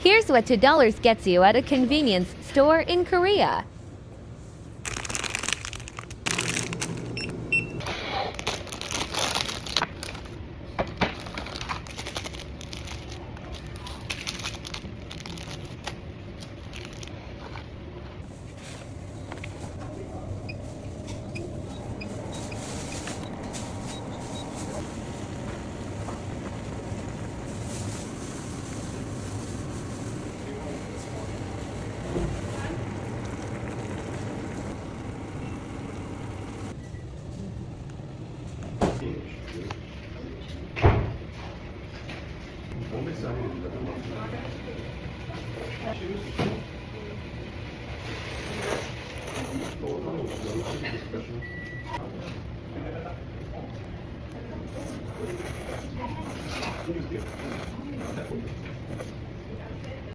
Here's what $2 gets you at a convenience store in Korea. Vamos ver se a realidade é uma